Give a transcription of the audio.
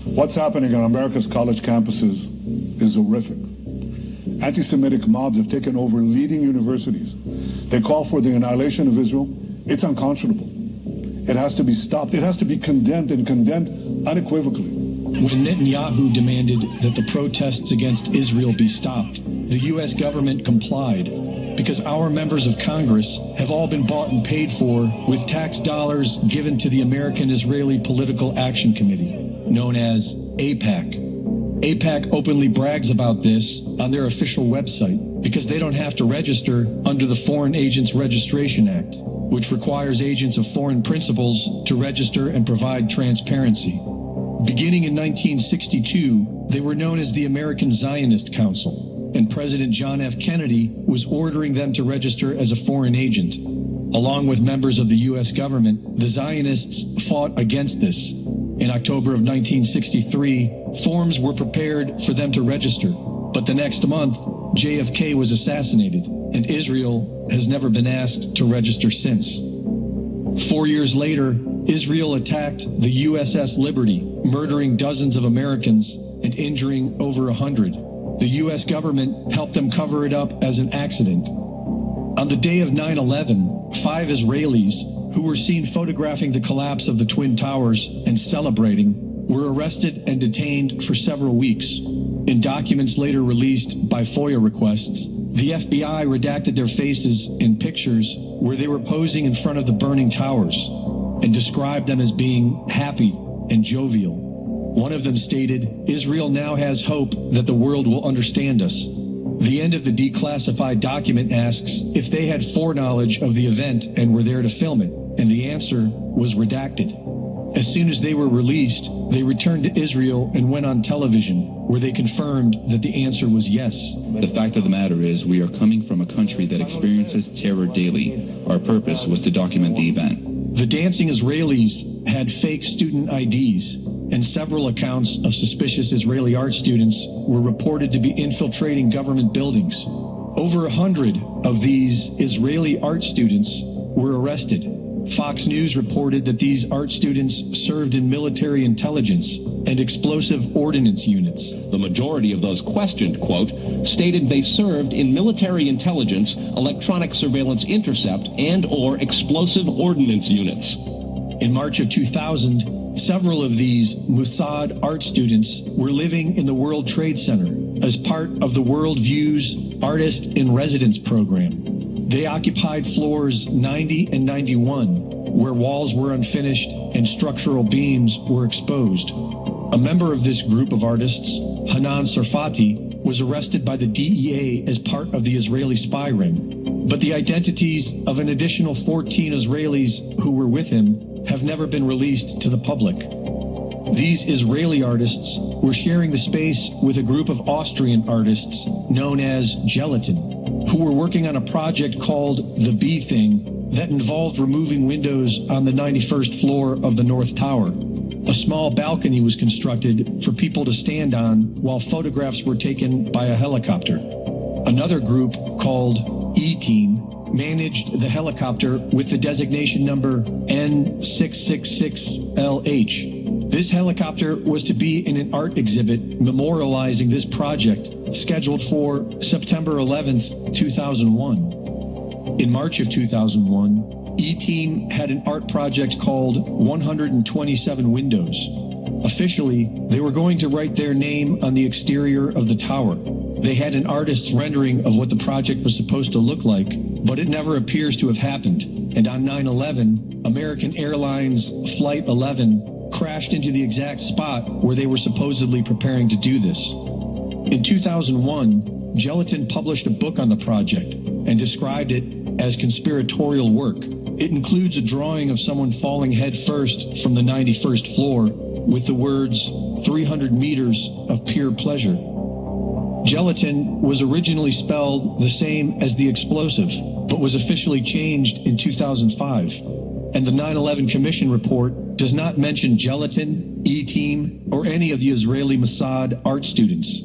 What's happening on America's college campuses is horrific. Anti-Semitic mobs have taken over leading universities. They call for the annihilation of Israel. It's unconscionable. It has to be stopped. It has to be condemned, and condemned unequivocally. When Netanyahu demanded that the protests against Israel be stopped, the U.S. government complied because our members of Congress have all been bought and paid for with tax dollars given to the American Israeli Political Action Committee, known as AIPAC. AIPAC openly brags about this on their official website because they don't have to register under the Foreign Agents Registration Act, which requires agents of foreign principals to register and provide transparency. Beginning in 1962, they were known as the American Zionist Council, and President John F. Kennedy was ordering them to register as a foreign agent. Along with members of the U.S. government, the Zionists fought against this. In October of 1963, forms were prepared for them to register, but the next month, JFK was assassinated, and Israel has never been asked to register since. 4 years later, Israel attacked the USS Liberty, murdering dozens of Americans and injuring over 100. The U.S. government helped them cover it up as an accident. On the day of 9/11, 5 Israelis who were seen photographing the collapse of the Twin Towers and celebrating were arrested and detained for several weeks. In documents later released by FOIA requests, the FBI redacted their faces in pictures where they were posing in front of the burning towers and described them as being happy and jovial. One of them stated, "Israel now has hope that the world will understand us." The end of the declassified document asks if they had foreknowledge of the event and were there to film it, and the answer was redacted. As soon as they were released, they returned to Israel and went on television, where they confirmed that the answer was yes. The fact of the matter is, we are coming from a country that experiences terror daily. Our purpose was to document the event. The dancing Israelis had fake student IDs, and several accounts of suspicious Israeli art students were reported to be infiltrating government buildings. Over 100 of these Israeli art students were arrested. Fox News reported that these art students served in military intelligence and explosive ordnance units. The majority of those questioned, quote, stated they served in military intelligence, electronic surveillance intercept, and/or explosive ordnance units. In March of 2000, several of these Mossad art students were living in the World Trade Center as part of the World Views Artist in Residence program. They occupied floors 90 and 91, where walls were unfinished and structural beams were exposed. A member of this group of artists, Hanan Sarfati, was arrested by the DEA as part of the Israeli spy ring. But the identities of an additional 14 Israelis who were with him have never been released to the public. These Israeli artists were sharing the space with a group of Austrian artists known as Gelatin, who were working on a project called The Bee Thing that involved removing windows on the 91st floor of the North Tower. A small balcony was constructed for people to stand on while photographs were taken by a helicopter. Another group called E-Team managed the helicopter with the designation number N666LH. This helicopter was to be in an art exhibit memorializing this project, scheduled for September 11th, 2001. In March of 2001, E-Team had an art project called 127 Windows. Officially, they were going to write their name on the exterior of the tower. They had an artist's rendering of what the project was supposed to look like, but it never appears to have happened. And on 9/11, American Airlines Flight 11 crashed into the exact spot where they were supposedly preparing to do this. In 2001, Gelatin published a book on the project and described it as conspiratorial work. It includes a drawing of someone falling head first from the 91st floor with the words 300 meters of pure pleasure. Gelatin was originally spelled the same as the explosive, but was officially changed in 2005. And the 9/11 Commission report does not mention Gelatin, E-Team, or any of the Israeli Mossad art students.